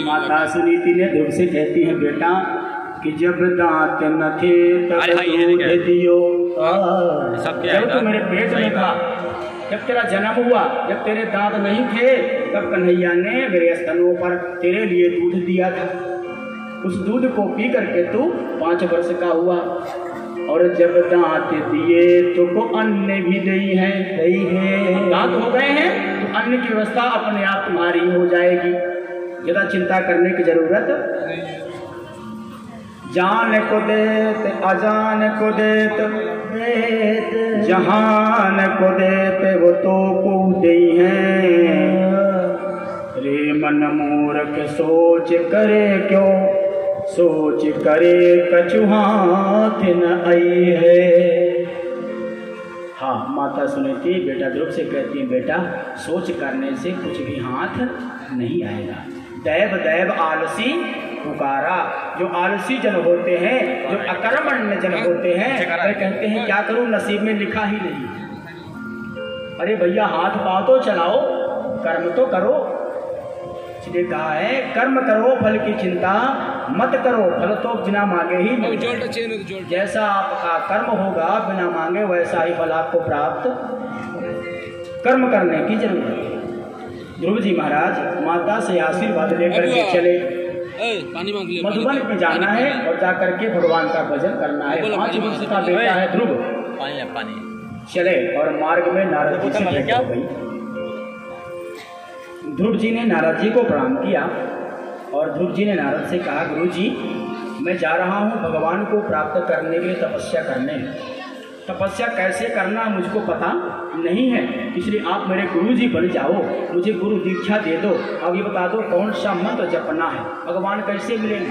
माता सुनीति ने ध्रुव से कहती है, बेटा कि जब दांत न थे तब दूध दियो। जब तू मेरे पेट में था, जब तेरा जन्म हुआ, जब तेरे दांत नहीं थे, तब कन्हैया ने मेरे स्तनों पर तेरे लिए दूध दिया था। उस दूध को पी करके तू 5 वर्ष का हुआ, और जब दांत दिए तो को अन्न भी दई है। दांत हो गए हैं तो अन्न की व्यवस्था अपने आप तुम्हारी हो जाएगी, ज्यादा चिंता करने की जरूरत नहीं। जान को देते अजान को देते, जहान को देते वो तो को दे हैं। रे मन मूर्ख सोच करे क्यों, सोच करे कछु हाथ न आई है। हाँ, माता सुनीति बेटा ध्रुव से कहती है, बेटा सोच करने से कुछ भी हाथ नहीं आएगा। दैव दैव आलसी पुकारा। जो आलसी जन होते हैं, जो अकर्मण्य जन होते हैं, वे कहते हैं क्या करूं, नसीब में लिखा ही नहीं। अरे भैया हाथ पाँव तो चलाओ, कर्म तो करो। इसलिए कहा है, कर्म करो फल की चिंता मत करो, फल तो बिना मांगे ही मिलेगा। जैसा आपका कर्म होगा बिना मांगे, वैसा ही फल आपको प्राप्त। कर्म करने की जरूरत है। ध्रुव जी महाराज माता से आशीर्वाद लेकर के चले। मधुबन में जाना है और जाकर के भगवान का भजन करना है। 5 वर्ष का बेटा है ध्रुव। चले और मार्ग में नारद जी से भेंट हो गई। ध्रुव जी ने नारद जी को प्रणाम किया और ध्रुव जी ने नारद से कहा, गुरु जी मैं जा रहा हूँ भगवान को प्राप्त करने के लिए तपस्या करने। तपस्या कैसे करना मुझको पता नहीं है, इसलिए आप मेरे गुरु जी बन जाओ, मुझे गुरु दीक्षा दे दो। अब ये बता दो कौन सा मंत्र जपना है, भगवान कैसे मिलेंगे।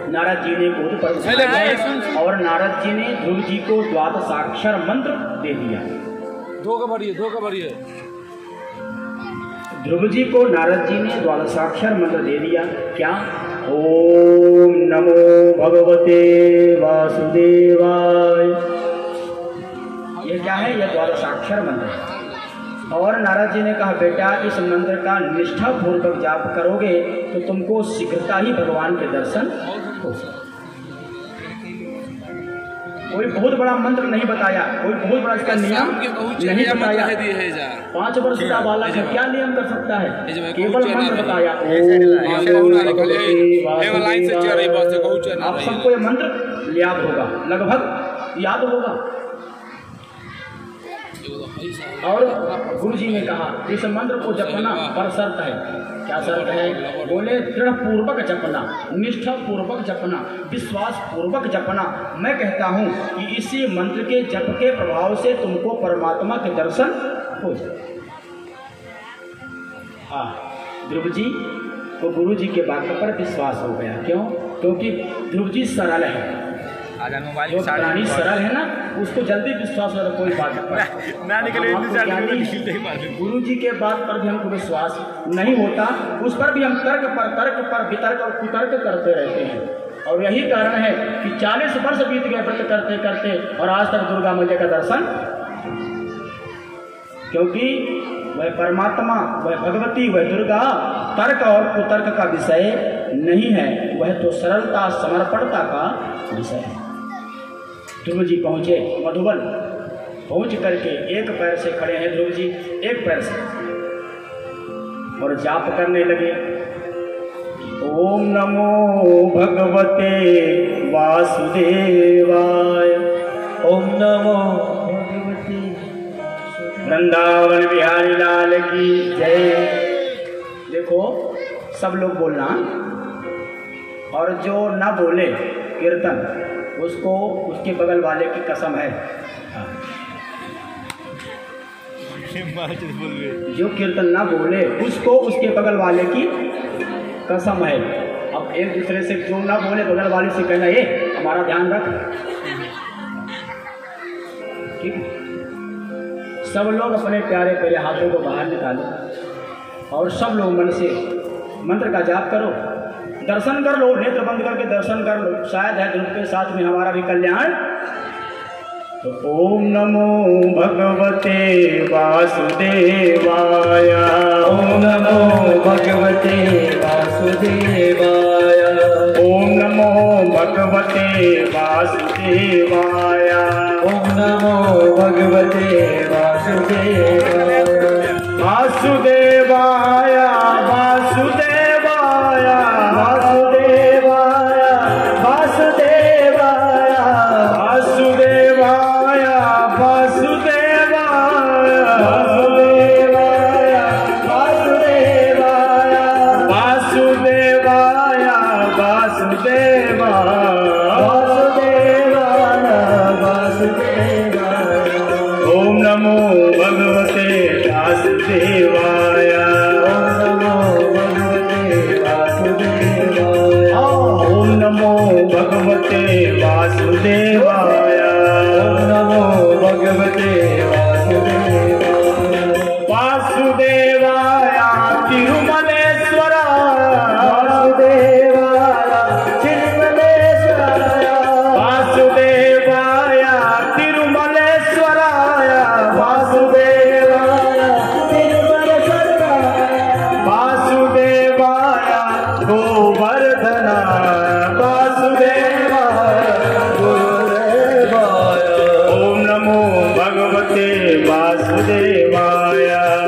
नारद जी ने बोध और नारद जी ने ध्रुव जी को द्वादशाक्षर मंत्र दे दिया। ध्रुव जी को नारद जी ने द्वादशाक्षर मंत्र दे दिया। क्या? ओम नमो भगवते वासुदेवाय। ये क्या है? यह द्वादशाक्षर मंत्र है। और नारद जी ने कहा, बेटा इस मंत्र का निष्ठा पूर्वक जाप करोगे तो तुमको शीघ्रता ही भगवान के दर्शन हो सकते। कोई बहुत बड़ा मंत्र नहीं बताया, कोई बहुत बड़ा इसका नियम नहीं बताया। 5 वर्ष का बालक है, क्या नियम कर सकता है? केवल मंत्र बताया। आप सबको ये मंत्र याद होगा, लगभग याद होगा। और गुरु जी ने कहा इस मंत्र को जपना पर शर्त है। क्या शर्त है? बोले दृढ़ पूर्वक जपना, निष्ठा पूर्वक जपना, विश्वास पूर्वक जपना। मैं कहता हूँ कि इसी मंत्र के जप के प्रभाव से तुमको परमात्मा के दर्शन हो जाए। हाँ, ध्रुव जी को गुरु जी के वाक्य पर विश्वास हो गया। क्यों? क्योंकि ध्रुव जी सरल है। जो प्राणी सरल है ना, उसको जल्दी विश्वास हो कोई बात पर। गुरु जी के बात पर भी हमको विश्वास नहीं होता, उस पर भी हम तर्क पर वितर्क और कुतर्क करते रहते हैं। और यही कारण है कि 40 वर्ष बीत गए व्रत करते करते और आज तक दुर्गा मैया का दर्शन। क्योंकि वह परमात्मा, वह भगवती, वह दुर्गा तर्क और कुतर्क का विषय नहीं है, वह तो सरलता समर्पणता का विषय है। ध्रुव जी पहुँचे मधुबन। पहुँच करके एक पैर से खड़े हैं ध्रुव जी, एक पैर से, और जाप करने लगे। ओम नमो भगवते वासुदेवाय। ओम नमो भगवते। वृंदावन बिहारी लाल की जय। देखो सब लोग बोलना, और जो ना बोले कीर्तन उसको उसके बगल वाले की कसम है। जो कीर्तन ना बोले उसको उसके बगल वाले की कसम है। अब एक दूसरे से जो ना बोले बगल वाले से कहना, ये हमारा ध्यान रख। ठीक, सब लोग अपने प्यारे प्यारे हाथों को बाहर निकालो और सब लोग मन से मंत्र का जाप करो। दर्शन कर लो, नेत्र बंद करके दर्शन कर लो, शायद है ध्रुव के साथ में हमारा भी कल्याण। तो ओम नमो भगवते वासुदेवाय, ओम नमो भगवते वासुदेवाय, ओम नमो भगवते वासुदेवाय, ओम नमो भगवते वासुदेवाय, वासुदेवाय वासुदेवाय वासुदेवाय वासुदेवाय वासुदेवाय वासुदेवाय वासुदेवाय वासुदेवाय वासुदेवाय ओम नमो भगवते वासुदेवाय, ओम नमो भगवते वासुदेवाय, ओम नमो भगवते वासुदेवाय, वासुदेवाय तिरुमलेश्वराय, वासुदेवाय तिरुमलेश्वराय, वासुदेवाय तिरुमलेश्वराय, वासुदेवाय तिरुमलेश्वराय, वासुदेवाय गोवर्धनाय, वासुदेवाय गुरुदेवाय, ओम नमो भगवते वासुदेवाय,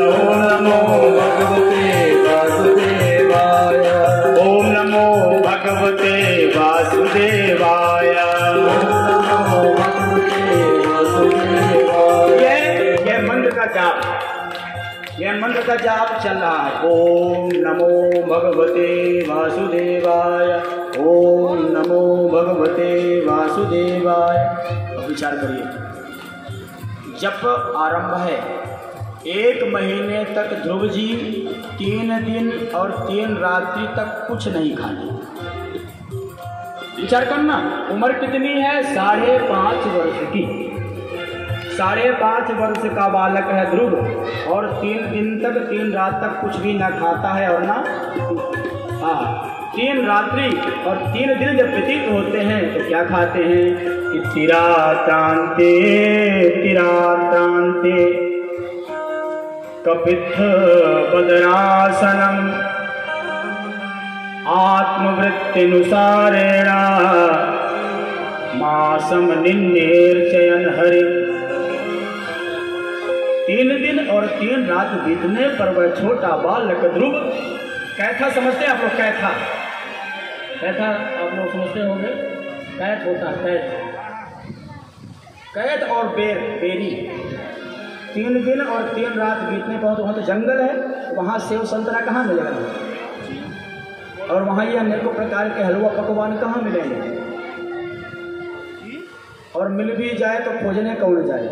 ओम नमो भगवते वासुदेवाय, ओम नमो भगवते वासुदेवाय। ये मंत्र का जाप, ये मंत्र का जाप चल रहा है। ओम नमो भगवते वासुदेवाय, ओम नमो भगवते वासुदेवाय। अब विचार करिए, जप आरंभ है। 1 महीने तक ध्रुव जी 3 दिन और 3 रात्रि तक कुछ नहीं खाते। विचार करना, उम्र कितनी है? 5.5 वर्ष की। 5.5 वर्ष का बालक है ध्रुव, और 3 दिन तक 3 रात तक कुछ भी ना खाता है और ना 3 रात्रि और 3 दिन जब व्यतीत होते हैं तो क्या खाते हैं कि तिरात्रांते तिरात्रांते कपित्थ बदनासनम आत्मवृत्तिनुसारेण मासम निन्नेर्चयन हरि। 3 दिन और 3 रात बीतने पर वह छोटा बालक ध्रुव, कैथा समझते हैं आप लोग? कैथा आप लोग समझते होंगे? कैथ होता है, कैथ और बेरी। 3 दिन और 3 रात बीतने पर, वहाँ तो जंगल है, वहाँ सेव संतरा कहाँ मिलेगा? और वहाँ ये अनेकों प्रकार के हलवा पकवान कहाँ मिलेंगे? और मिल भी जाए तो खोजने कौन जाए?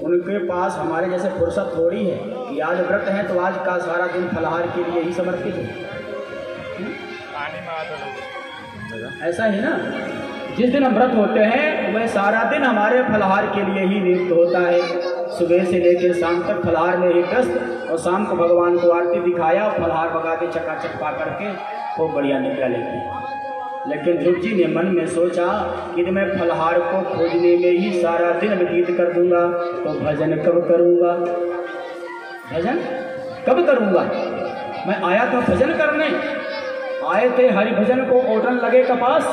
उनके पास हमारे जैसे फुर्सत थोड़ी है कि आज व्रत है तो आज का सारा दिन फलाहार के लिए ही समर्पित है। ऐसा ही ना, जिस दिन हम व्रत होते हैं वह सारा दिन हमारे फलाहार के लिए ही नियुक्त होता है। सुबह से लेकर शाम तक फलाहार में ही व्यस्त, और शाम को भगवान को आरती दिखाया और फलाहार भगा के चकाचक पा करके खूब बढ़िया निकला लेते। लेकिन ध्रुव जी ने मन में सोचा कि मैं फलाहार को खोजने में ही सारा दिन व्यतीत कर दूंगा तो भजन कब करूंगा? भजन कब करूंगा? मैं आया था भजन करने, आए थे हरि भजन को ओटन लगे कपास।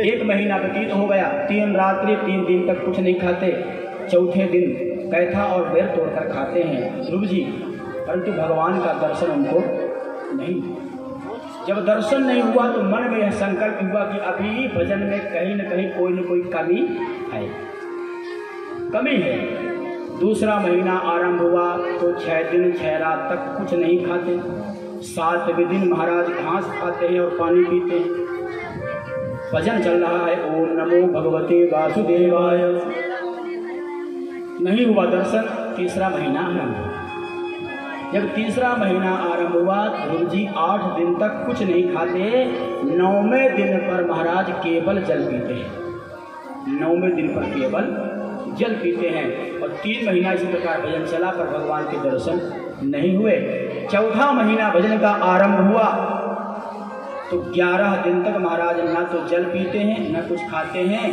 1 महीना व्यतीत हो गया, 3 रात्रि 3 दिन तक कुछ नहीं खाते। चौथे दिन कैथा और बेर तोड़कर खाते हैं ध्रुव जी, परंतु भगवान का दर्शन उनको नहीं। जब दर्शन नहीं हुआ तो मन में यह संकल्प हुआ कि अभी भजन में कहीं न कहीं कोई न कोई कमी है। दूसरा महीना आरंभ हुआ तो 6 दिन 6 रात तक कुछ नहीं खाते। 7वें दिन महाराज घास खाते हैं और पानी पीते हैं। भजन चल रहा है, ओम नमो भगवते वासुदेवाय। नहीं हुआ दर्शन। तीसरा महीना आरंभ हुआ। जब तीसरा महीना आरंभ हुआ, ध्रुव जी 8 दिन तक कुछ नहीं खाते। 9वें दिन पर महाराज केवल जल पीते हैं। 9वें दिन पर केवल जल पीते हैं और 3 महीना इसी प्रकार भजन चला पर भगवान के दर्शन नहीं हुए। चौथा महीना भजन का आरंभ हुआ तो 11 दिन तक महाराज ना तो जल पीते हैं, न कुछ खाते हैं,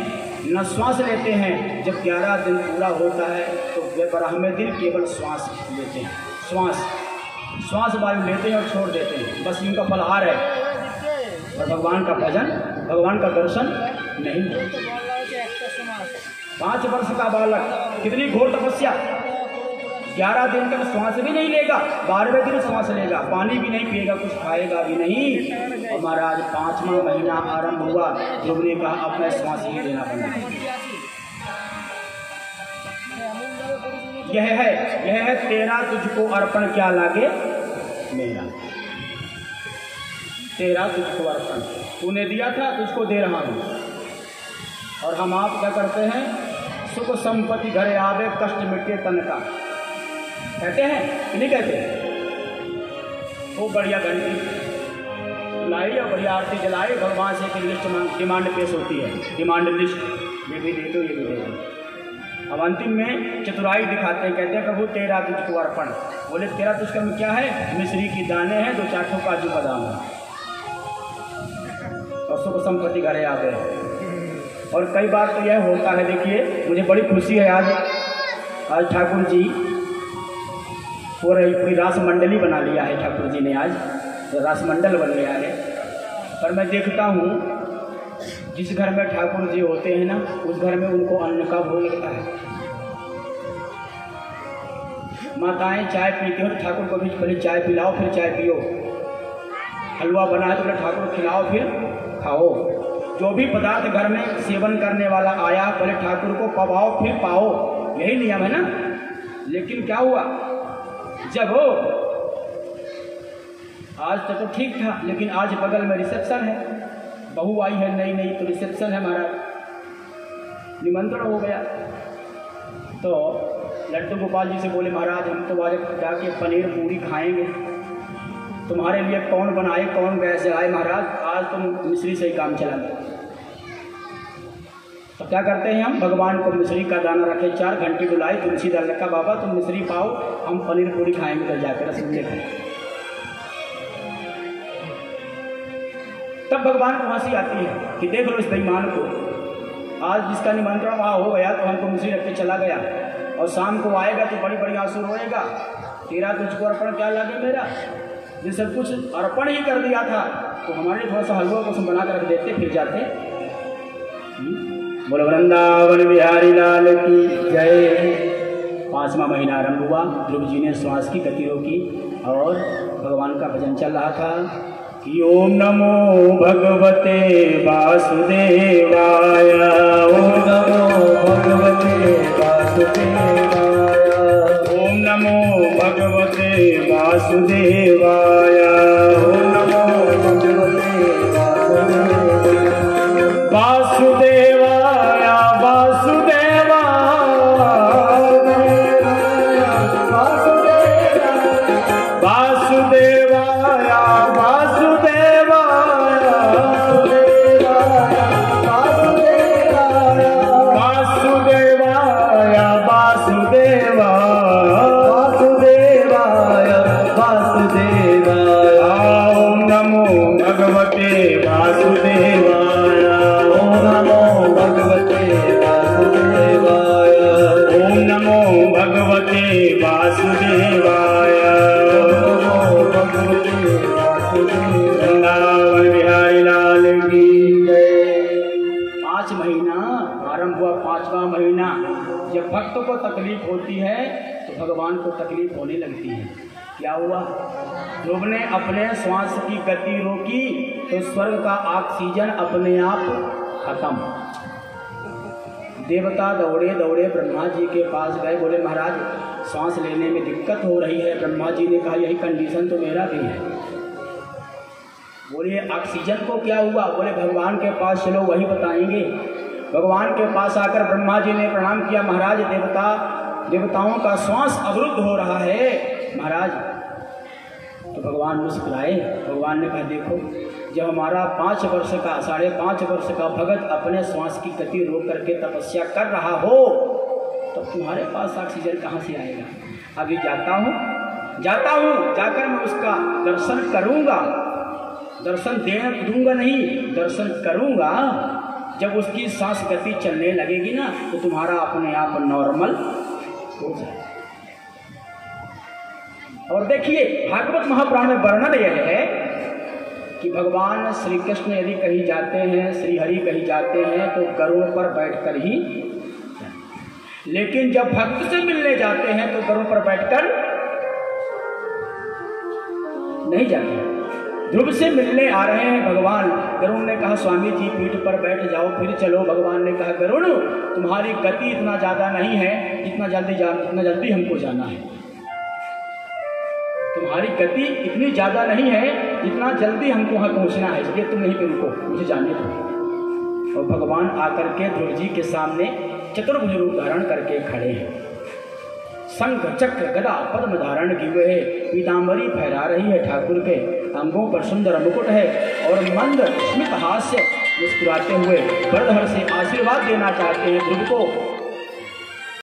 न श्वास लेते हैं। जब 11 दिन पूरा होता है तो वे 12वें दिन केवल श्वास लेते हैं, श्वास वायु लेते हैं और छोड़ देते हैं। बस इनका फलहार है और भगवान का भजन, भगवान का दर्शन नहीं होता। 5 वर्ष का बालक, कितनी घोर तपस्या, 11 दिन तक श्वास भी नहीं लेगा, 12वें दिन श्वास लेगा, पानी भी नहीं पिएगा, कुछ खाएगा भी नहीं। और महाराज 5वां महीना आरंभ हुआ, ध्रुव ने कहा अब मैं श्वास ही लेना बंद कर दूंगा। यह है तेरा तुझको अर्पण क्या लागे मेरा, तेरा तुझको अर्पण, तूने दिया था तुझको दे रहा हूं। और हम आप क्या करते हैं, सुख संपत्ति घरे आवे कष्ट मिटे तन का, कहते हैं कि नहीं कहते। वो बढ़िया घंटी लाई और बढ़िया आरती जलाई, भगवान से एक लिस्ट डिमांड पेश होती है, डिमांड लिस्ट, ये भी दे दो, ये भी दे दो। अब अंतिम में चतुराई दिखाते हैं, कहते हैं प्रभु तेरा तुझको अर्पण। बोले तेरा तुझको में क्या है, मिश्री की दाने हैं, 2 चाटों काजू बादाम है और सुख संपत्ति घरे आवे। और कई बार तो यह होता है, देखिए मुझे बड़ी खुशी है, आज ठाकुर जी पूरी रासमंडली बना लिया है, ठाकुर जी ने आज तो रासमंडल बन गया है। पर मैं देखता हूँ जिस घर में ठाकुर जी होते हैं ना, उस घर में उनको अन्न का भोग लगता है। माताएं चाय पीती हो तो ठाकुर को भी पहले चाय पिलाओ फिर चाय पियो, हलवा बनाए तो ठाकुर खिलाओ फिर खाओ। जो भी पदार्थ घर में सेवन करने वाला आया पहले ठाकुर को पवाओ फिर पाओ, यही नियम है ना। लेकिन क्या हुआ, जब हो आज तक तो ठीक था, लेकिन आज बगल में रिसेप्शन है, बहू आई है नई नई, तो रिसेप्शन है महाराज, निमंत्रण हो गया। तो लड्डू गोपाल जी से बोले महाराज हम तो आज जाके पनीर पूरी खाएंगे, तुम्हारे लिए कौन बनाए कौन गैस जलाए महाराज, आज तुम मिश्री से ही काम चला लो। तो क्या करते हैं हम, भगवान को मिश्री का दाना रखे, 4 घंटे बुलाई, तुलसी दल रखा, बाबा तुम मिश्री पाओ, हम पनीर पूरी खाएंगे, तो जाकर रसगुल्ले खाएं। तब भगवान को हंसी आती है कि देख लो इस बेईमान को, आज जिसका निमंत्रण वहाँ हो गया तो हमको मिश्री रख के चला गया, और शाम को आएगा तो बड़ी बड़ी आंसू रोएगा, तेरा तुझको अर्पण क्या लगे मेरा, जो सब कुछ अर्पण ही कर दिया था, तो हमारे थोड़ा सा हलवा को बना कर रख देते फिर जाते। बोलो वृंदावन बिहारी लाल की जय। 5वां महीना आरंभ हुआ, ध्रुव जी ने श्वास की गति रोकी और भगवान का भजन चल रहा था कि ओम नमो भगवते वासुदेवाय, ओम नमो भगवते वासुदेवाय, ओम नमो भगवते वासुदेवाय, ओम नमो भगवते वासुदेवाय, वासुदेवाय, वासुदेवाय, भक्तों को तकलीफ होती है तो भगवान को तकलीफ होने लगती है। क्या हुआ, ध्रुव ने अपने श्वास की गति रोकी तो स्वर्ग का ऑक्सीजन अपने आप खत्म। देवता दौड़े दौड़े ब्रह्मा जी के पास गए, बोले महाराज सांस लेने में दिक्कत हो रही है। ब्रह्मा जी ने कहा यही कंडीशन तो मेरा भी है। बोले ऑक्सीजन को क्या हुआ, बोले भगवान के पास चलो वही बताएंगे। भगवान के पास आकर ब्रह्मा जी ने प्रणाम किया, महाराज देवताओं का श्वास अवरुद्ध हो रहा है महाराज। तो भगवान मुस्कुराए, भगवान ने कहा देखो जब हमारा 5 वर्ष का 5.5 वर्ष का भगत अपने श्वास की गति रोक करके तपस्या कर रहा हो तो तुम्हारे पास ऑक्सीजन कहाँ से आएगा। अभी जाता हूँ जाता हूँ, जाकर मैं उसका दर्शन करूँगा। दर्शन दूंगा नहीं, दर्शन करूँगा। जब उसकी सांस गति चलने लगेगी ना तो तुम्हारा अपने आप नॉर्मल हो जाए। और देखिए भागवत महापुराण में वर्णन यह है कि भगवान श्री कृष्ण यदि कहीं जाते हैं, श्री हरि कहीं जाते हैं तो गरुड़ पर बैठकर ही, लेकिन जब भक्त से मिलने जाते हैं तो गरुड़ पर बैठकर नहीं जाते। ध्रुव से मिलने आ रहे हैं भगवान, गरुड़ ने कहा स्वामी जी पीठ पर बैठ जाओ फिर चलो। भगवान ने कहा गरुड़ तुम्हारी गति इतना ज़्यादा नहीं है, इतना जल्दी हमको जाना है। तुम्हारी गति इतनी ज़्यादा नहीं है, इतना जल्दी हमको वहाँ पहुँचना है, इसलिए तुम यहीं पे रुको, मुझे जाने दो। और भगवान आकर के ध्रुव जी के सामने चतुर्भुज रूप धारण करके खड़े हैं। शंख चक्र गदा पद्म धारण किए हुए है, पीताम्बरी फहरा रही है ठाकुर के अंगों पर सुंदर मुकुट है और मंद स्मित हास्य मुस्कुराते हुए वरदहर से आशीर्वाद देना चाहते हैं ध्रुव को।